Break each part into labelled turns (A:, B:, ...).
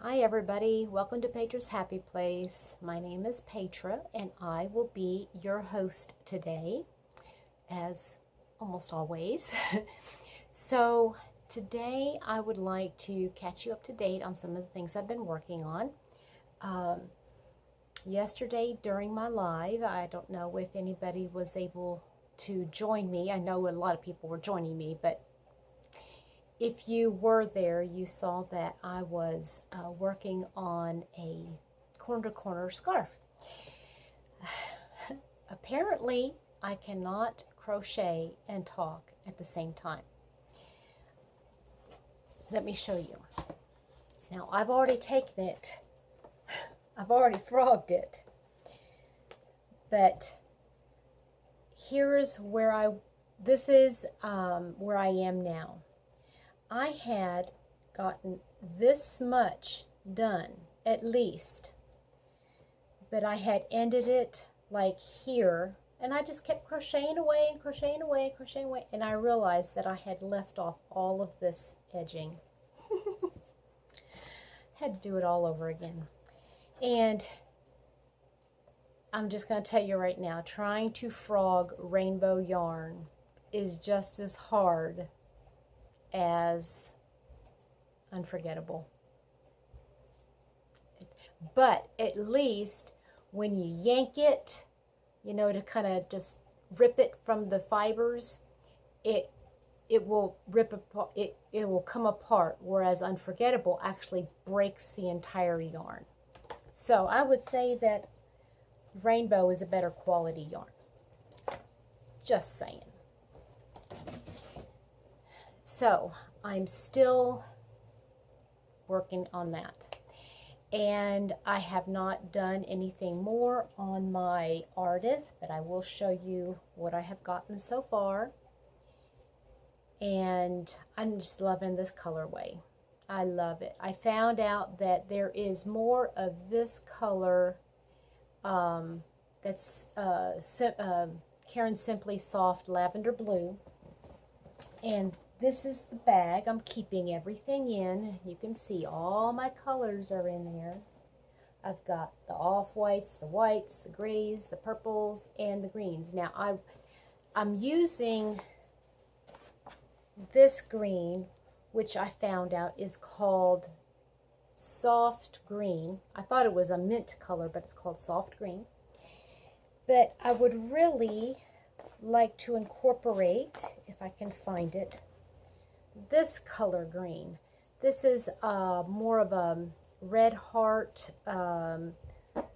A: Hi everybody, welcome to Petra's Happy Place. My name is Petra and I will be your host today, as almost always. So today I would like to catch you up to date on some of the things I've been working on. Yesterday during my live, I don't know if anybody was able to join me. I know a lot of people were joining me, but if you were there, you saw that I was working on a corner-to-corner scarf. Apparently, I cannot crochet and talk at the same time. Let me show you. Now, I've already taken it. I've already frogged it. But here's where this is where I am now. I had gotten this much done, at least, but I had ended it like here, and I just kept crocheting away and crocheting away and crocheting away, and I realized that I had left off all of this edging. Had to do it all over again. And I'm just going to tell you right now, trying to frog rainbow yarn is just as hard as unforgettable. But at least when you yank it, you know, to kind of just rip it from the fibers, it will rip apart, it will come apart, whereas unforgettable actually breaks the entire yarn. So I would say that rainbow is a better quality yarn. Just saying. So I'm still working on that, and I have not done anything more on my Ardagh, but I will show you what I have gotten so far. And I'm just loving this colorway. I love it. I found out that there is more of this color that's Karen Simply Soft Lavender Blue, and this is the bag. I'm keeping everything in. You can see all my colors are in there. I've got the off-whites, the whites, the grays, the purples, and the greens. Now, I'm using this green, which I found out is called soft green. I thought it was a mint color, but it's called soft green. But I would really like to incorporate, if I can find it, this color green. This is more of a red heart,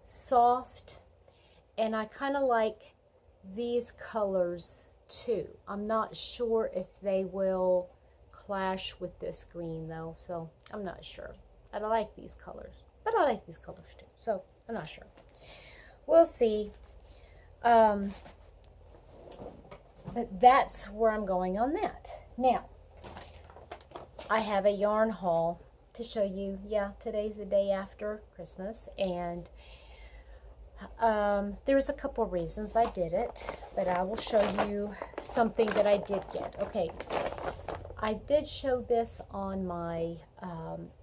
A: soft, and I kind of like these colors too. I'm not sure if they will clash with this green though, so I'm not sure. I like these colors, but I like these colors too, so I'm not sure. We'll see. But that's where I'm going on that. Now, I have a yarn haul to show you. Yeah, today's the day after Christmas, and there's a couple reasons I did it, but I will show you something that I did get. Okay, I did show this on my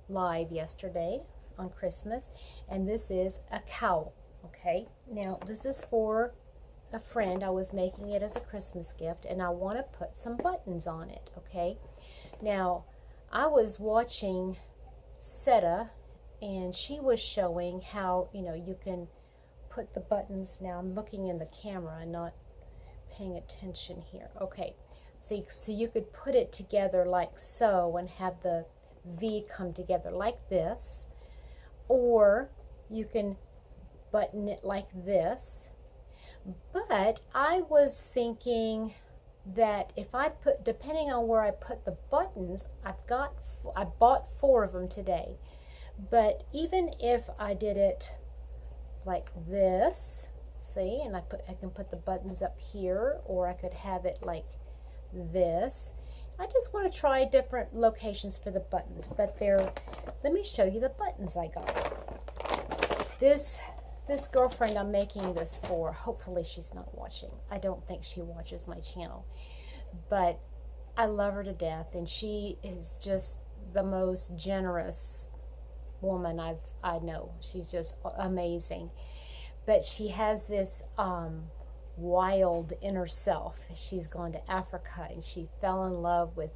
A: live yesterday on Christmas, and this is a cowl. Okay, now this is for a friend. I was making it as a Christmas gift, and I want to put some buttons on it. Okay, now I was watching Seta, and she was showing how, you know, you can put the buttons. Now I'm looking in the camera and not paying attention here. Okay, so you could put it together like so and have the V come together like this, or you can button it like this. But I was thinking that if I put, depending on where I put the buttons, I bought 4 of them today. But even if I did it like this, see, and I can put the buttons up here, or I could have it like this. I just want to try different locations for the buttons, but let me show you the buttons I got. This girlfriend I'm making this for, hopefully she's not watching. I don't think she watches my channel, but I love her to death, and she is just the most generous woman I know. She's just amazing. But she has this wild inner self. She's gone to Africa and she fell in love with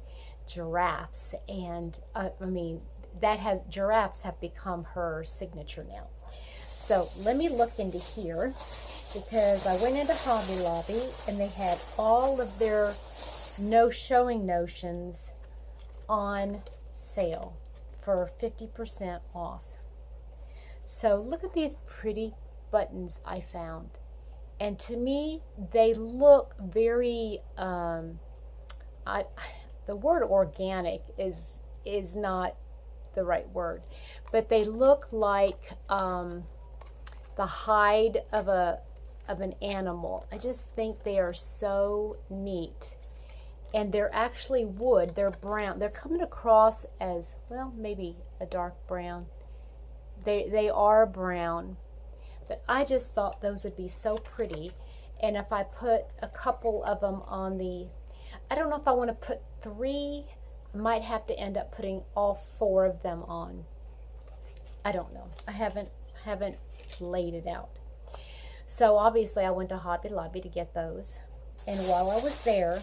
A: giraffes, and I mean, giraffes have become her signature now. So let me look into here, because I went into Hobby Lobby and they had all of their showing notions on sale for 50% off. So look at these pretty buttons I found. And to me, they look very, the word organic is not the right word, but they look like the hide of an animal. I just think they are so neat. And they're actually wood. They're brown. They're coming across as, well, maybe a dark brown. They are brown. But I just thought those would be so pretty. And if I put a couple of them on I don't know if I want to put 3. I might have to end up putting all 4 of them on. I don't know. I haven't laid it out. So obviously I went to Hobby Lobby to get those. And while I was there,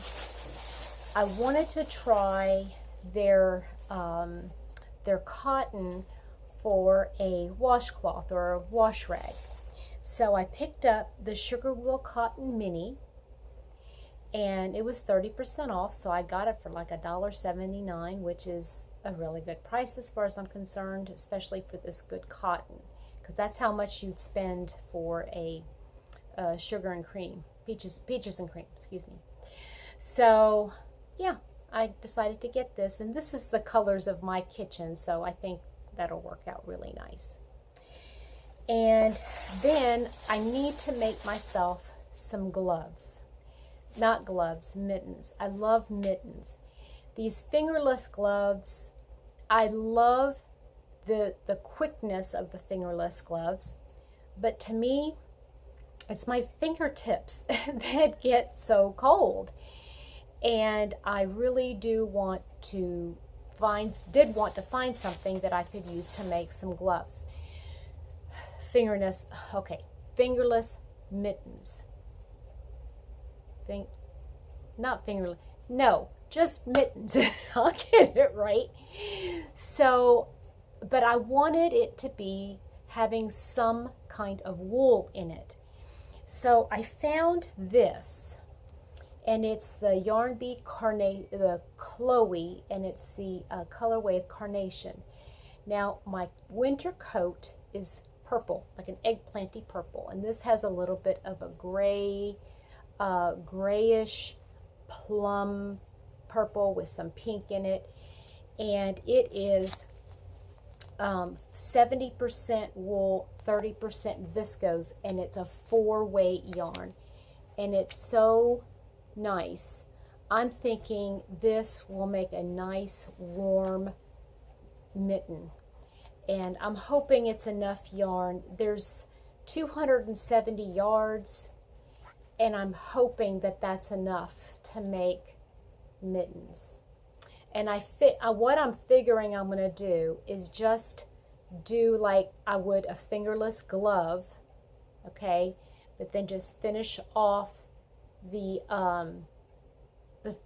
A: I wanted to try their cotton for a washcloth or a wash rag. So I picked up the Sugar Wool Cotton Mini, and it was 30% off, so I got it for like $1.79, which is a really good price as far as I'm concerned, especially for this good cotton, because that's how much you'd spend for a sugar and cream, peaches and cream, excuse me. So yeah, I decided to get this, and this is the colors of my kitchen, so I think that'll work out really nice. And then I need to make myself some gloves. Not gloves, mittens. I love mittens. These fingerless gloves, I love the quickness of the fingerless gloves, but to me, it's my fingertips that get so cold. And I really do want to did want to find something that I could use to make some gloves. Fingerless mittens. Not fingerless. No, just mittens. I'll get it right. So, but I wanted it to be having some kind of wool in it. So I found this, and it's the Yarn Bee the Chloe, and it's the colorway of Carnation. Now my winter coat is purple, like an eggplanty purple, and this has a little bit of a grayish plum purple with some pink in it, and it is 70% wool, 30% viscose, and it's a 4-way yarn, and it's so nice. I'm thinking this will make a nice warm mitten, and I'm hoping it's enough yarn. There's 270 yards, and I'm hoping that that's enough to make mittens. And what I'm figuring I'm going to do is just do like I would a fingerless glove, okay, but then just finish off the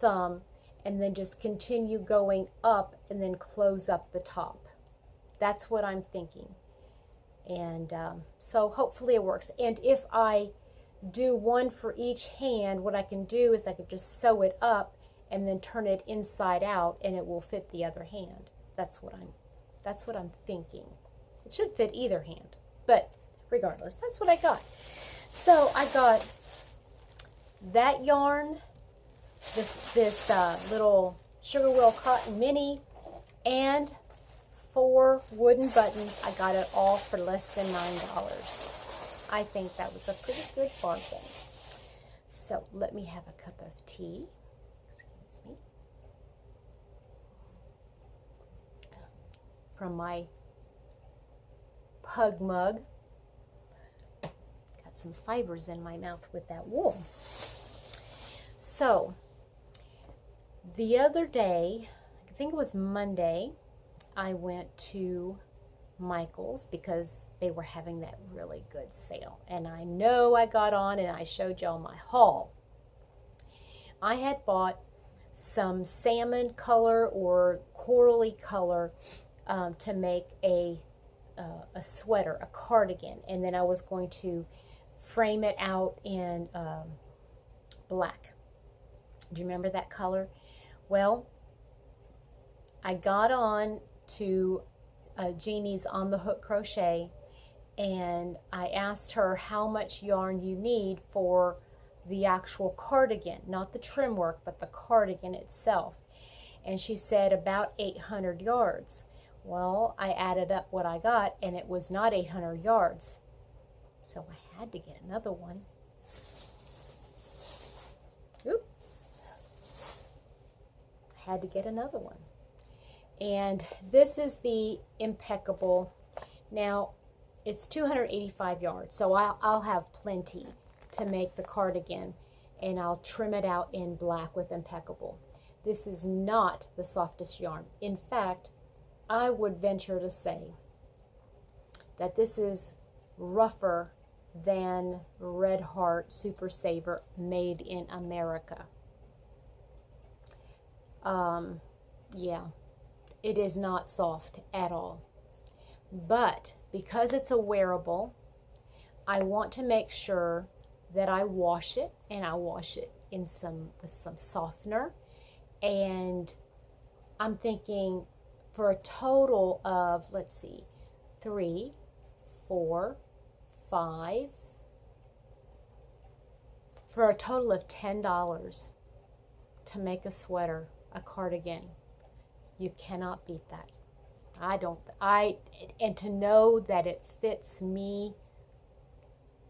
A: thumb, and then just continue going up and then close up the top. That's what I'm thinking. And so hopefully it works. And if I do one for each hand, what I can do is I could just sew it up and then turn it inside out, and it will fit the other hand. That's what I'm thinking. It should fit either hand, but regardless, that's what I got. So I got that yarn, this little Sugar Wool Cotton Mini, and 4 wooden buttons. I got it all for less than $9. I think that was a pretty good bargain. So let me have a cup of tea. Excuse me. From my pug mug. Got some fibers in my mouth with that wool. So the other day, I think it was Monday, I went to Michael's because they were having that really good sale. And I know I got on and I showed y'all my haul. I had bought some salmon color or corally color to make a sweater, a cardigan, and then I was going to frame it out in black. Do you remember that color? Well, I got on to Jeannie's On the Hook Crochet, and I asked her how much yarn you need for the actual cardigan, not the trim work, but the cardigan itself. And she said about 800 yards. Well, I added up what I got, and it was not 800 yards. So I had to get another one. Oop. I had to get another one. And this is the Impeccable. Now, it's 285 yards, so I'll have plenty to make the cardigan, and I'll trim it out in black with Impeccable. This is not the softest yarn. In fact, I would venture to say that this is rougher than Red Heart Super Saver made in America. Yeah, it is not soft at all. But because it's a wearable, I want to make sure that I wash it, and I wash it in with some softener. And I'm thinking for a total of, let's see, 3, 4, 5, for a total of $10 to make a sweater, a cardigan. You cannot beat that. And to know that it fits me,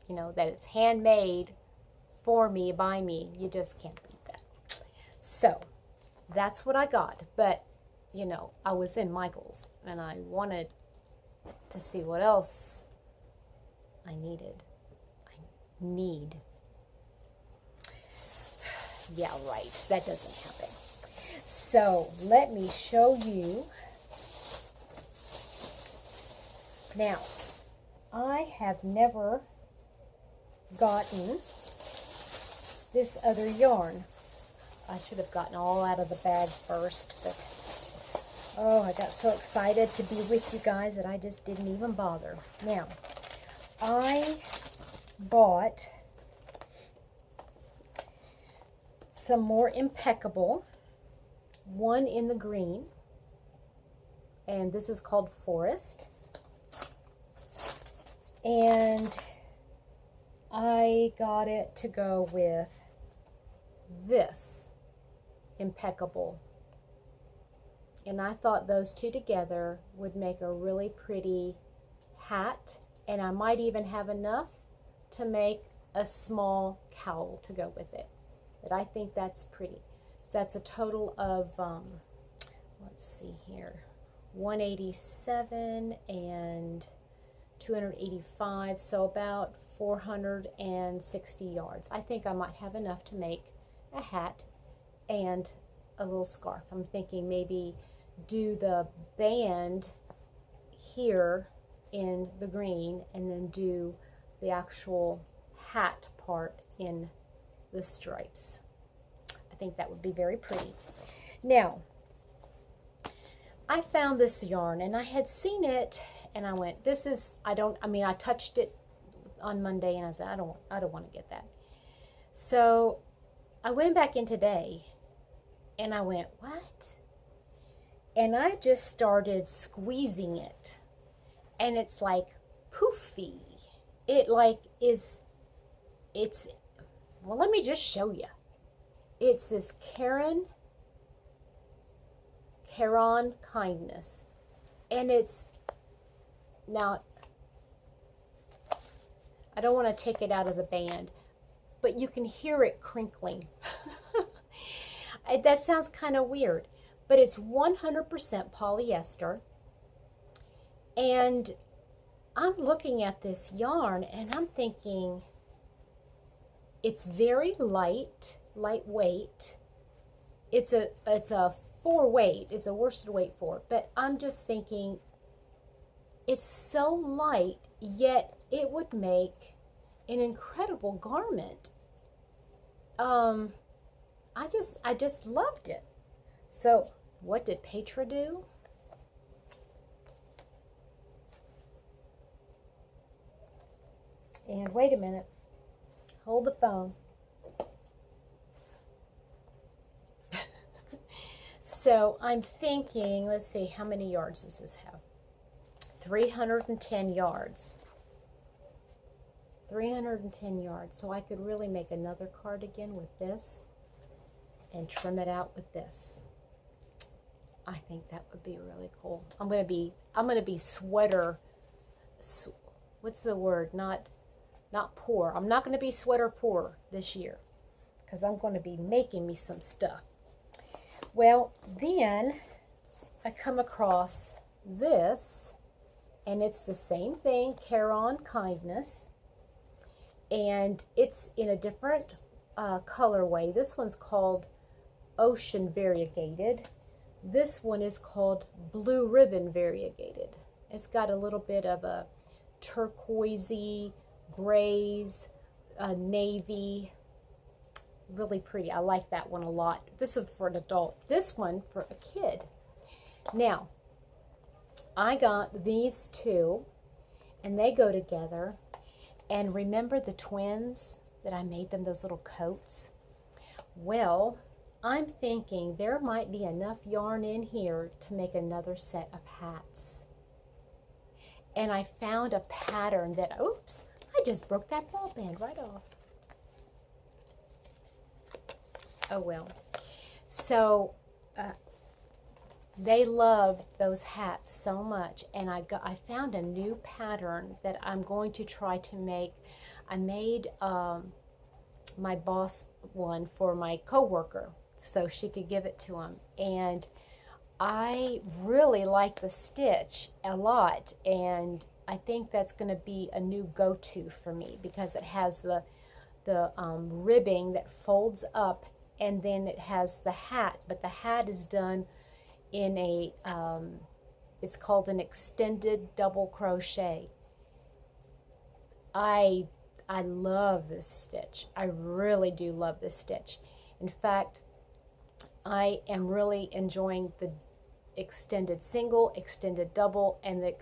A: you know, that it's handmade for me, by me, you just can't beat that. So that's what I got. But, you know, I was in Michael's and I wanted to see what else I needed. I need. Yeah, right. That doesn't happen. So let me show you. Now, I have never gotten this other yarn. I should have gotten all out of the bag first, but oh, I got so excited to be with you guys that I just didn't even bother. Now, I bought some more Impeccable, one in the green, and this is called Forest. And I got it to go with this Impeccable. And I thought those two together would make a really pretty hat. And I might even have enough to make a small cowl to go with it. But I think that's pretty. So that's a total of, let's see here, 187 and 285, so about 460 yards. I think I might have enough to make a hat and a little scarf. I'm thinking maybe do the band here in the green and then do the actual hat part in the stripes. I think that would be very pretty. Now, I found this yarn and I had seen it and I went, this is, I touched it on Monday and I said, I don't want to get that. So I went back in today and I went, what? And I just started squeezing it and it's like poofy. It like is, it's, well, let me just show you. It's this Caron Kindness. And it's, now, I don't want to take it out of the band, but you can hear it crinkling. That sounds kind of weird, but it's 100% polyester. And I'm looking at this yarn and I'm thinking, it's very lightweight. It's a 4 weight. It's a worsted weight 4. But I'm just thinking, It's so light, yet it would make an incredible garment. I just loved it. So what did Petra do? And wait a minute, hold the phone. So I'm thinking, let's see, how many yards does this have? 310 yards. 310 yards. So I could really make another cardigan with this and trim it out with this. I think that would be really cool. I'm gonna be sweater. What's the word? Not poor. I'm not gonna be sweater poor this year because I'm gonna be making me some stuff. Well, then I come across this, and it's the same thing, Care on Kindness, and it's in a different colorway. This one's called Ocean Variegated. This one is called Blue Ribbon Variegated. It's got a little bit of a turquoisey, grays, navy. Really pretty. I like that one a lot. This is for an adult. This one for a kid. Now, I got these two, and they go together. And remember the twins that I made them those little coats? Well, I'm thinking there might be enough yarn in here to make another set of hats. And I found a pattern that, oops, I just broke that ball band right off. Oh well. So they love those hats so much, and I found a new pattern that I'm going to try to make. I made my boss one for my coworker so she could give it to him, and I really like the stitch a lot, and I think that's going to be a new go-to for me because it has the ribbing that folds up, and then it has the hat, but the hat is done in a, it's called an extended double crochet. I love this stitch. I really do love this stitch. In fact, I am really enjoying the extended single, extended double, and the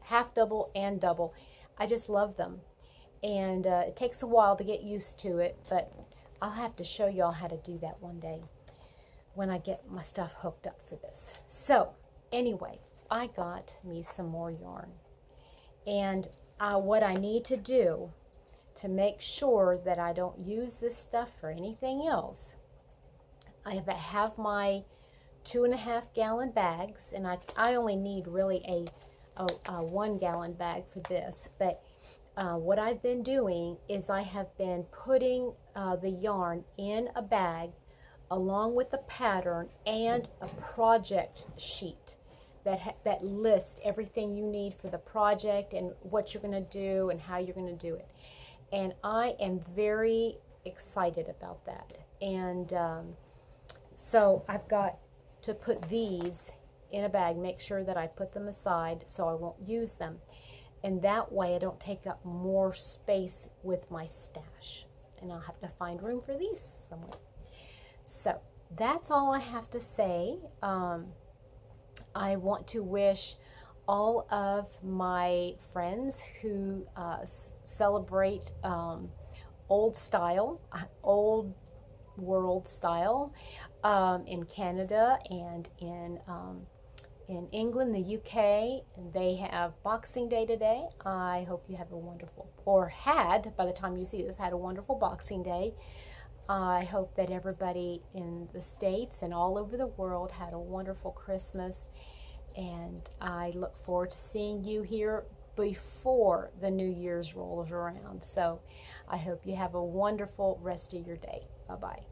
A: half double and double. I just love them. And it takes a while to get used to it, but I'll have to show y'all how to do that one day when I get my stuff hooked up for this. So anyway, I got me some more yarn. And what I need to do to make sure that I don't use this stuff for anything else, I have my 2.5 gallon bags, and I only need really a 1 gallon bag for this, but what I've been doing is I have been putting the yarn in a bag along with the pattern and a project sheet that lists everything you need for the project and what you're going to do and how you're going to do it. And I am very excited about that. And so I've got to put these in a bag, make sure that I put them aside so I won't use them. And that way I don't take up more space with my stash. And I'll have to find room for these somewhere. So that's all I have to say. I want to wish all of my friends who celebrate old world style in Canada and in England, the UK, and they have Boxing Day today. I hope you have a wonderful, or had, by the time you see this, had a wonderful Boxing Day. I hope that everybody in the States and all over the world had a wonderful Christmas, and I look forward to seeing you here before the New Year's rolls around. So I hope you have a wonderful rest of your day. Bye-bye.